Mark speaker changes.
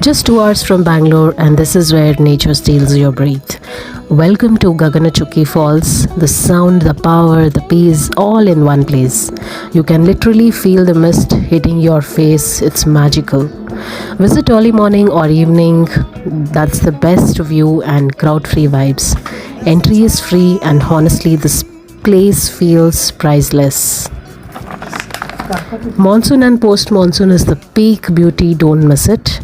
Speaker 1: Just 2 hours from Bangalore, and this is where nature steals your breath. Welcome to Gaganachukki Falls. The sound, the power, the peace, all in one place. You can literally feel the mist hitting your face. It's magical. Visit early morning or evening. That's the best view and crowd-free vibes. Entry is free, and honestly, this place feels priceless. Monsoon and post-monsoon is the peak beauty. Don't miss it.